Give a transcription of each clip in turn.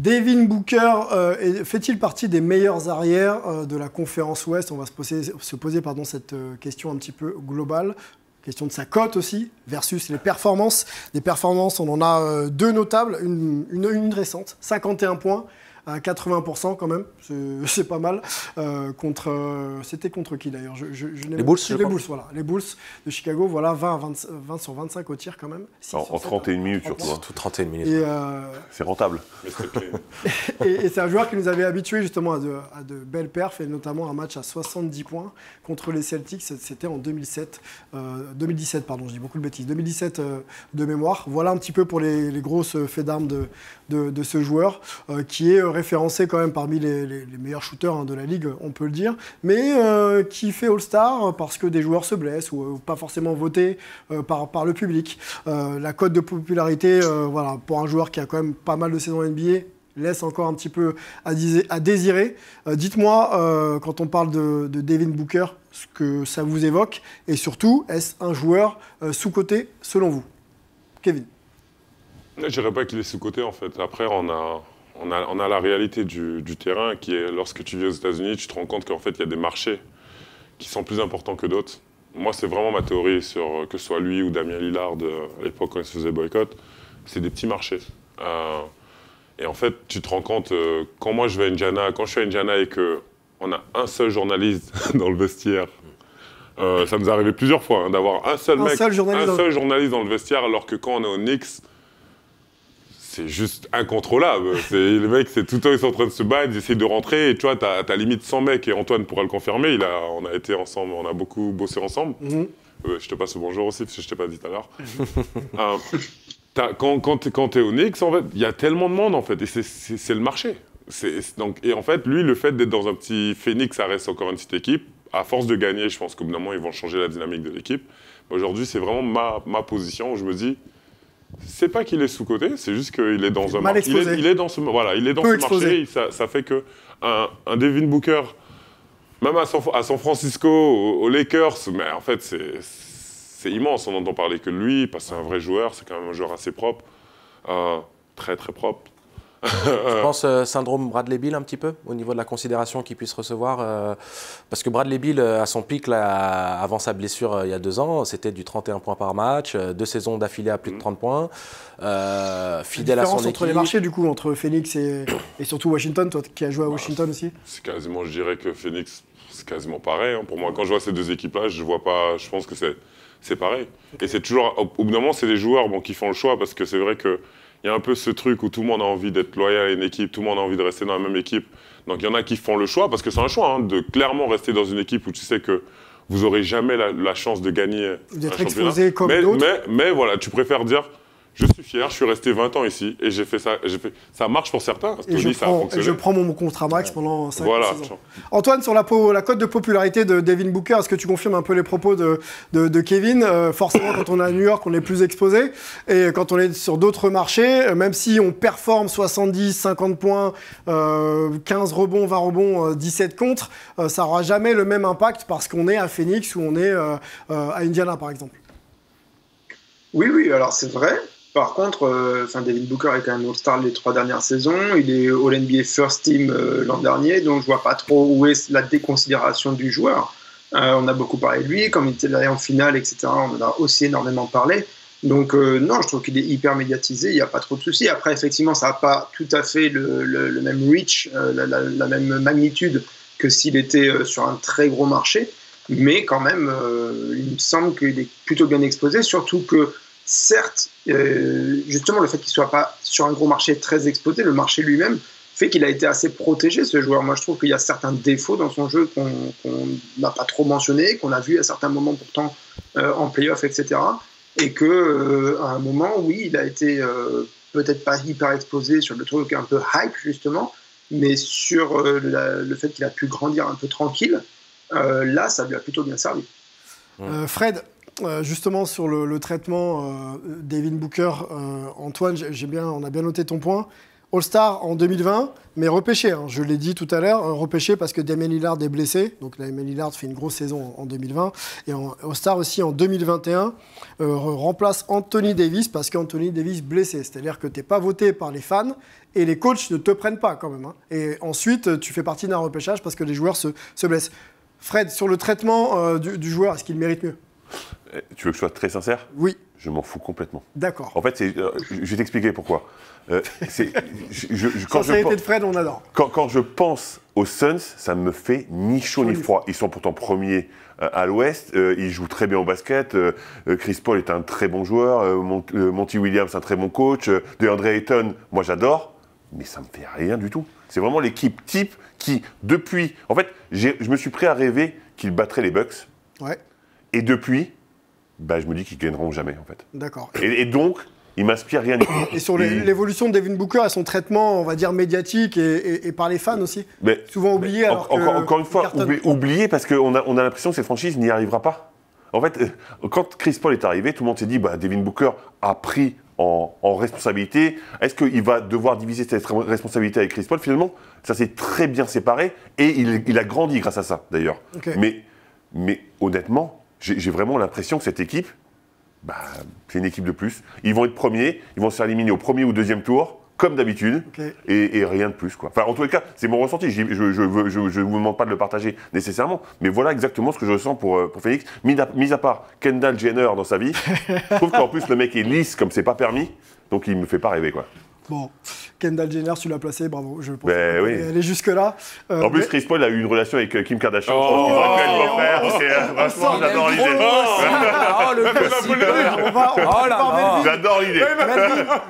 Devin Booker fait-il partie des meilleurs arrières de la conférence Ouest? On va se poser cette question un petit peu globale. Question de sa cote aussi, versus les performances. Les performances, on en a deux notables, une récente, 51 points. À 80% quand même, c'est pas mal. C'était contre qui d'ailleurs? Les Bulls, les Bulls, voilà. Les Bulls de Chicago, voilà, 20 sur 25 au tir quand même. En 31 minutes surtout. Tout 31 minutes. C'est rentable. Et c'est un joueur qui nous avait habitués justement à de belles perfs, et notamment un match à 70 points contre les Celtics, c'était en 2017, pardon, je dis beaucoup de bêtises, 2017 de mémoire. Voilà un petit peu pour les grosses faits d'armes de ce joueur, qui est référencé quand même parmi les meilleurs shooters de la ligue, on peut le dire, mais qui fait All-Star parce que des joueurs se blessent ou pas forcément votés par le public. La cote de popularité, voilà, pour un joueur qui a quand même pas mal de saisons NBA, laisse encore un petit peu à désirer. Dites-moi, quand on parle de Devin Booker, ce que ça vous évoque, et surtout, est-ce un joueur sous-coté selon vous? Kevin? Je dirais pas qu'il est sous-coté en fait. Après, on a la réalité du terrain qui est, lorsque tu vis aux États-Unis, tu te rends compte qu'en fait, il y a des marchés qui sont plus importants que d'autres. Moi, c'est vraiment ma théorie sur que ce soit lui ou Damien Lillard à l'époque quand il se faisait boycott, c'est des petits marchés. Et en fait, tu te rends compte, quand moi je vais à Indiana, quand je suis à Indiana et qu'on a un seul journaliste dans le vestiaire, ça nous est arrivé plusieurs fois d'avoir un seul journaliste dans le vestiaire, alors que quand on est au Knicks, c'est juste incontrôlable. Les mecs, c'est tout le temps, ils sont en train de se battre, ils essaient de rentrer, et tu vois, t'as limite 100 mecs, et Antoine pourra le confirmer, on a été ensemble, on a beaucoup bossé ensemble. Je te passe le bonjour aussi, parce que je t'ai pas dit tout à l'heure. Quand t'es au Knicks, en fait, il y a tellement de monde, en fait, et c'est le marché. Et en fait, lui, le fait d'être dans un petit Phoenix, ça reste encore une petite équipe. À force de gagner, je pense qu'au bout d'un moment, ils vont changer la dynamique de l'équipe. Aujourd'hui, c'est vraiment ma position où je me dis, c'est pas qu'il est sous-coté, c'est juste qu'il est dans un marché. Il est dans ce marché, ça fait que un Devin Booker, même à San Francisco, aux Lakers, mais en fait, c'est immense, on n'entend parler que de lui, parce que c'est un vrai joueur, c'est quand même un joueur assez propre, très très propre. Tu penses syndrome Bradley Beal un petit peu, au niveau de la considération qu'il puisse recevoir parce que Bradley Beal, à son pic, là, avant sa blessure il y a 2 ans, c'était du 31 points par match, 2 saisons d'affilée à plus de 30 points, fidèle à son équipe. Entre les marchés, du coup, entre Phoenix et surtout Washington, toi qui as joué à Washington aussi. C'est quasiment, je dirais que Phoenix, c'est quasiment pareil. Pour moi, quand je vois ces deux équipes-là, je pense que c'est pareil. Okay. Et c'est toujours, au bout d'un moment, c'est des joueurs qui font le choix, parce que c'est vrai que il y a un peu ce truc où tout le monde a envie d'être loyal à une équipe, tout le monde a envie de rester dans la même équipe. Donc il y en a qui font le choix, parce que c'est un choix, de clairement rester dans une équipe où tu sais que vous n'aurez jamais la chance de gagner d'être exposé comme d'autres. Mais voilà, tu préfères dire, je suis fier, je suis resté 20 ans ici, et j'ai fait ça. Ça marche pour certains. Et je prends mon contrat max pendant 5 ans. Antoine, sur la cote de popularité de Devin Booker, est-ce que tu confirmes un peu les propos de Kevin? Forcément, quand on est à New York, on est plus exposé. Et quand on est sur d'autres marchés, même si on performe 70, 50 points, 15 rebonds, 20 rebonds, 17 contre, ça n'aura jamais le même impact parce qu'on est à Phoenix ou on est à Indiana, par exemple. Oui, alors c'est vrai. Par contre, Devin Booker est quand même All-Star les 3 dernières saisons. Il est All-NBA First Team l'an dernier, donc je vois pas trop où est la déconsidération du joueur. On a beaucoup parlé de lui, comme il était allé en finale, etc. On en a aussi énormément parlé. Donc non, je trouve qu'il est hyper médiatisé, il n'y a pas trop de soucis. Après, effectivement, ça n'a pas tout à fait le même reach, la même magnitude que s'il était sur un très gros marché. Mais quand même, il me semble qu'il est plutôt bien exposé, surtout que certes, justement, le fait qu'il ne soit pas sur un gros marché très exposé, le marché lui-même, fait qu'il a été assez protégé, ce joueur. Moi, je trouve qu'il y a certains défauts dans son jeu qu'on n'a pas trop mentionnés, qu'on a vu à certains moments pourtant en play-off, etc. Et qu'à un moment, oui, il a été peut-être pas hyper exposé sur le truc un peu hype, justement, mais sur le fait qu'il a pu grandir un peu tranquille, là, ça lui a plutôt bien servi. Fred, justement sur le traitement Devin Booker, Antoine, on a bien noté ton point. All-Star en 2020, mais repêché, hein, je l'ai dit tout à l'heure, repêché parce que Damian Lillard est blessé. Donc Damian Lillard fait une grosse saison en 2020. Et All-Star aussi en 2021, remplace Anthony Davis parce qu'Anthony Davis blessé. C'est-à-dire que tu n'es pas voté par les fans et les coachs ne te prennent pas quand même. Hein. Et ensuite, tu fais partie d'un repêchage parce que les joueurs se blessent. Fred, sur le traitement du joueur, est-ce qu'il mérite mieux ? Tu veux que je sois très sincère ? Oui. Je m'en fous complètement. D'accord. En fait, je vais t'expliquer pourquoi. Sincérité de Fred, on adore. Quand je pense aux Suns, ça me fait ni chaud ni froid. Ils sont pourtant premiers à l'Ouest. Ils jouent très bien au basket. Chris Paul est un très bon joueur. Monty Williams, un très bon coach. DeAndre Ayton, moi j'adore. Mais ça me fait rien du tout. C'est vraiment l'équipe type qui, depuis... En fait, je me suis prêt à rêver qu'ils battraient les Bucks. Ouais. Et depuis, je me dis qu'ils gagneront jamais, en fait. D'accord. Et donc, il m'inspire rien du tout. Et sur l'évolution de Devin Booker et son traitement, on va dire, médiatique et par les fans aussi. Mais souvent oublié alors encore une fois, oublié parce qu'on a l'impression que cette franchise n'y arrivera pas. En fait, quand Chris Paul est arrivé, tout le monde s'est dit Devin Booker a pris en responsabilité. Est-ce qu'il va devoir diviser cette responsabilité avec Chris Paul ? Finalement, ça s'est très bien séparé et il a grandi grâce à ça, d'ailleurs. Okay. Mais honnêtement, j'ai vraiment l'impression que cette équipe, c'est une équipe de plus. Ils vont être premiers, ils vont se faire éliminer au premier ou deuxième tour, comme d'habitude, et rien de plus, quoi. Enfin, en tous les cas, c'est mon ressenti. Je ne vous demande pas de le partager nécessairement, mais voilà exactement ce que je ressens pour Phoenix. Mis à part Kendall Jenner dans sa vie, je trouve qu'en plus le mec est lisse comme c'est pas permis, donc il me fait pas rêver, quoi. Bon, Kendall Jenner, tu l'as placé, bravo. Je pense oui. Elle est jusque-là. En plus, Chris Paul a eu une relation avec Kim Kardashian. Il aurait pu être beau-frère. Franchement, j'adore l'idée. J'adore l'idée.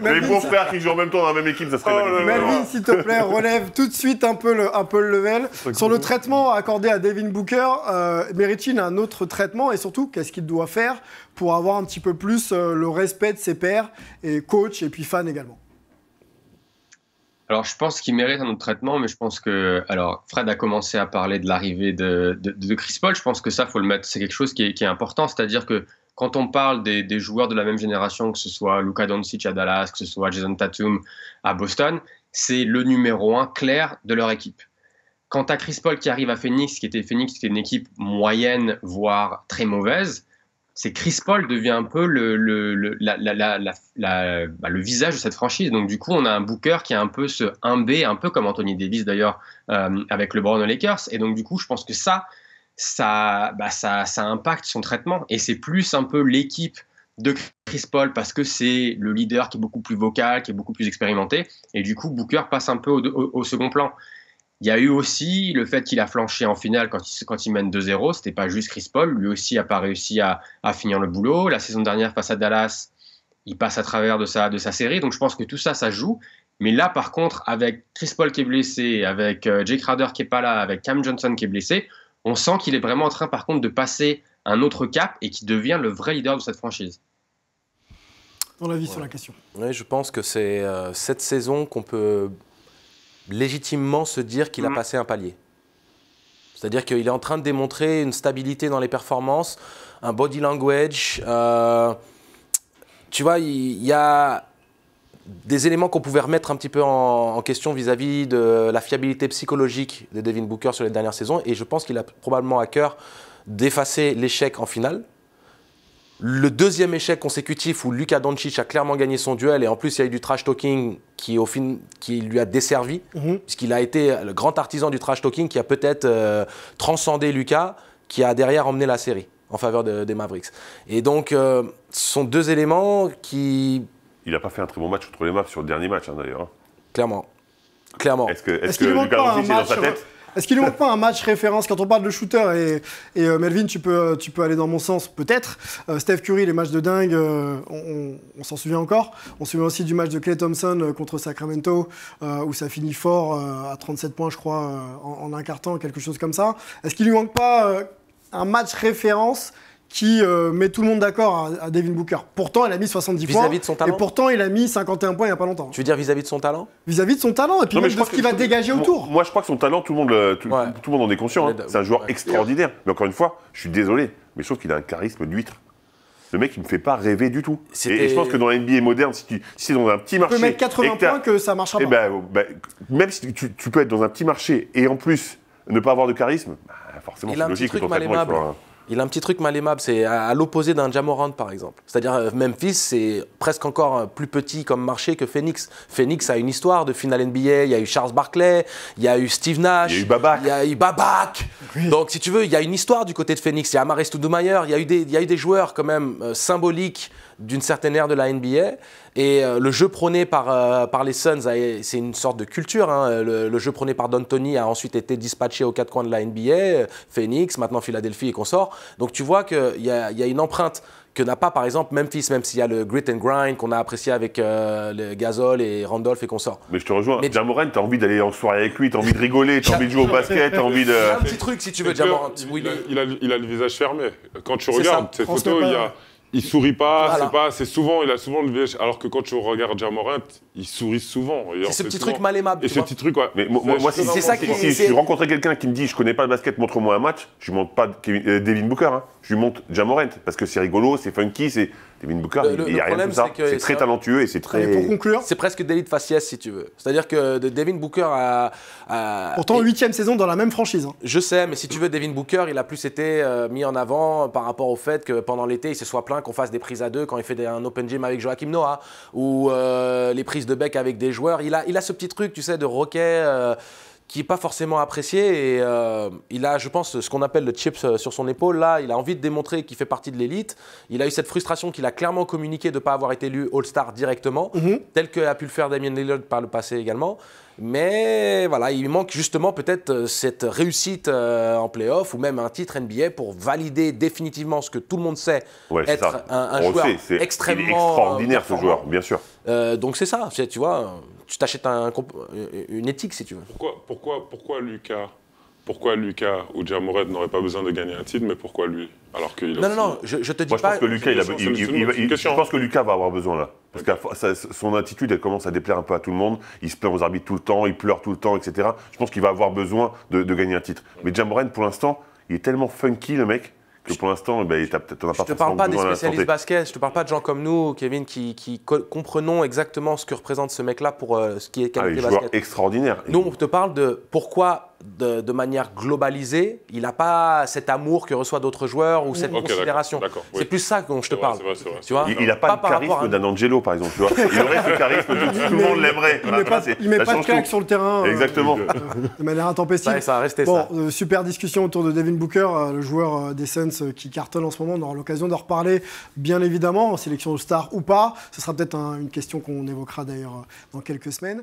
Les beaux-frères qui jouent en même temps dans la même équipe, ça serait magnifique. Melvin, s'il te plaît, relève tout de suite un peu le level. Sur le traitement accordé à Devin Booker, mérite-t-il un autre traitement ? Et surtout, qu'est-ce qu'il doit faire pour avoir un petit peu plus le respect de ses pairs, et coach et puis fans également ? Alors, je pense qu'il mérite un autre traitement, mais je pense que... Alors, Fred a commencé à parler de l'arrivée de Chris Paul. Je pense que ça, faut le mettre, c'est quelque chose qui est important. C'est-à-dire que quand on parle des joueurs de la même génération, que ce soit Luka Doncic à Dallas, que ce soit Jason Tatum à Boston, c'est le numéro 1 clair de leur équipe. Quant à Chris Paul qui arrive à Phoenix, qui était une équipe moyenne, voire très mauvaise, c'est Chris Paul devient un peu le visage de cette franchise. Donc du coup, on a un Booker qui a un peu ce 1B, un peu comme Anthony Davis d'ailleurs avec LeBron aux Lakers. Et donc du coup, je pense que ça impacte son traitement. Et c'est plus un peu l'équipe de Chris Paul parce que c'est le leader qui est beaucoup plus vocal, qui est beaucoup plus expérimenté. Et du coup, Booker passe un peu au second plan. Il y a eu aussi le fait qu'il a flanché en finale quand il mène 2-0. C'était pas juste Chris Paul. Lui aussi n'a pas réussi à finir le boulot. La saison dernière face à Dallas, il passe à travers de sa série. Donc je pense que tout ça, ça joue. Mais là, par contre, avec Chris Paul qui est blessé, avec Jake Crowder qui est pas là, avec Cam Johnson qui est blessé, on sent qu'il est vraiment en train, par contre, de passer un autre cap et qui devient le vrai leader de cette franchise. Ton avis sur la question ? Oui, je pense que c'est cette saison qu'on peut légitimement se dire qu'il a passé un palier. C'est-à-dire qu'il est en train de démontrer une stabilité dans les performances, un body language. Tu vois, il y a des éléments qu'on pouvait remettre un petit peu en question vis-à-vis de la fiabilité psychologique de Devin Booker sur les dernières saisons. Et je pense qu'il a probablement à cœur d'effacer l'échec en finale. Le deuxième échec consécutif où Luka Doncic a clairement gagné son duel et en plus il y a eu du trash talking qui lui a desservi, puisqu'il a été le grand artisan du trash talking qui a peut-être transcendé Luka, qui a derrière emmené la série en faveur des Mavericks. Et donc ce sont deux éléments qui... Il n'a pas fait un très bon match contre les Mavs sur le dernier match d'ailleurs. Clairement. Est-ce que Luka Doncic est dans sa tête ? Est-ce qu'il ne manque pas un match référence quand on parle de shooter et Melvin, tu peux aller dans mon sens peut-être. Steph Curry, les matchs de dingue, on s'en souvient encore. On se souvient aussi du match de Klay Thompson contre Sacramento où ça finit fort à 37 points je crois en un quart temps, quelque chose comme ça. Est-ce qu'il ne lui manque pas un match référence qui met tout le monde d'accord à Devin Booker. Pourtant, il a mis 70 points. Vis-à-vis de son talent. Et pourtant, il a mis 51 points il n'y a pas longtemps. Tu veux dire vis-à-vis de son talent ? Vis-à-vis de son talent, et puis même de ce qu'il va dégager autour. Moi, je crois que son talent, tout le monde en est conscient. C'est un joueur extraordinaire. Mais encore une fois, je suis désolé, mais je trouve qu'il a un charisme d'huître. le mec, il me fait pas rêver du tout. Et je pense que dans la NBA moderne, si c'est dans un petit marché... Tu peux mettre 80 points que ça marchera pas. Même si tu peux être dans un petit marché et en plus ne pas avoir de charisme, forcément, c'est logique que ton traitement il soit... Il a un petit truc mal aimable, c'est à l'opposé d'un Ja Morant par exemple. C'est-à-dire Memphis, c'est presque encore plus petit comme marché que Phoenix. Phoenix a une histoire de finale NBA, il y a eu Charles Barkley, il y a eu Steve Nash, il y a eu Babac. Il y a eu Babac. Oui. Donc si tu veux, il y a une histoire du côté de Phoenix. Il y a Amar'e Stoudemire, il y a eu des joueurs quand même symboliques d'une certaine ère de la NBA. Et le jeu prôné par les Suns, c'est une sorte de culture. Hein. Le jeu prôné par D'Antoni a ensuite été dispatché aux quatre coins de la NBA, Phoenix, maintenant Philadelphie et consorts. Donc tu vois qu'il y a une empreinte que n'a pas par exemple Memphis, même s'il y a le grit and grind qu'on a apprécié avec le Gasol et Randolph et consorts. Mais je te rejoins, Ja Morant, t'as envie d'aller en soirée avec lui, t'as envie de rigoler, t'as envie de jouer au basket, t'as envie de... Il y a un petit truc si tu veux, Ja Morant. Il a le visage fermé. Quand tu regardes ces photos, il sourit pas, voilà. Il a souvent le visage. Alors que quand tu regardes Ja Morant, il sourit souvent. C'est ce petit truc mal aimable. Et ce petit truc, ouais. Mais moi, c'est ça qui. Si je rencontrais quelqu'un qui me dit je connais pas le basket, montre-moi un match, je lui montre pas Devin Booker, hein. Je lui montre Ja Morant parce que c'est rigolo, c'est funky, c'est. Devin Booker, il n'y a rien de tout ça. C'est très talentueux et c'est très. Pour conclure, c'est presque délit de faciès si tu veux. C'est-à-dire que Devin Booker a. Pourtant, 8e saison dans la même franchise. Hein. Je sais, mais si tu veux, Devin Booker, il a plus été mis en avant par rapport au fait que pendant l'été, il se soit plaint qu'on fasse des prises à deux quand il fait un open gym avec Joachim Noah ou les prises de bec avec des joueurs. Il a ce petit truc, tu sais, de roquet. Qui n'est pas forcément apprécié et il a, je pense, ce qu'on appelle le chip sur son épaule. Là, il a envie de démontrer qu'il fait partie de l'élite. Il a eu cette frustration qu'il a clairement communiquée de ne pas avoir été élu All-Star directement, tel qu'a pu le faire Damian Lillard par le passé également. Mais voilà, il manque justement peut-être cette réussite en play-off ou même un titre NBA pour valider définitivement ce que tout le monde sait être un joueur extrêmement il est extraordinaire ce joueur, bien sûr. Donc c'est ça, tu vois, tu t'achètes une éthique si tu veux. Pourquoi Lucas ou Ja Morant n'auraient pas besoin de gagner un titre, mais pourquoi lui alors qu'il Non, je te dis moi, pas. Je pense que Lucas, je pense que Lucas va avoir besoin là. Parce que son attitude, elle commence à déplaire un peu à tout le monde. Il se plaint aux arbitres tout le temps, il pleure tout le temps, etc. Je pense qu'il va avoir besoin de gagner un titre. Mais Ja Morant, pour l'instant, il est tellement funky, le mec, que pour l'instant, t'en as pas forcément besoin. Je te parle pas des spécialistes basket, je te parle pas de gens comme nous, Kevin, qui comprenons exactement ce que représente ce mec-là pour ce qui est qualité basket. Joueur extraordinaire. Nous, on te parle de pourquoi, de manière globalisée, il n'a pas cet amour que reçoit d'autres joueurs ou cette considération. D'accord, oui. C'est plus ça dont je te parle. C'est vrai. Tu vois, il n'a pas le charisme d'un Angelo, par exemple. Tu vois. Il aurait ce charisme, tout le monde l'aimerait. Il met pas de claque sur le terrain. Exactement. De manière intempestive. Ça va rester ça. Super discussion autour de Devin Booker, le joueur des Suns qui cartonne en ce moment. On aura l'occasion d'en reparler, bien évidemment, en sélection de star ou pas. Ce sera peut-être une question qu'on évoquera d'ailleurs dans quelques semaines.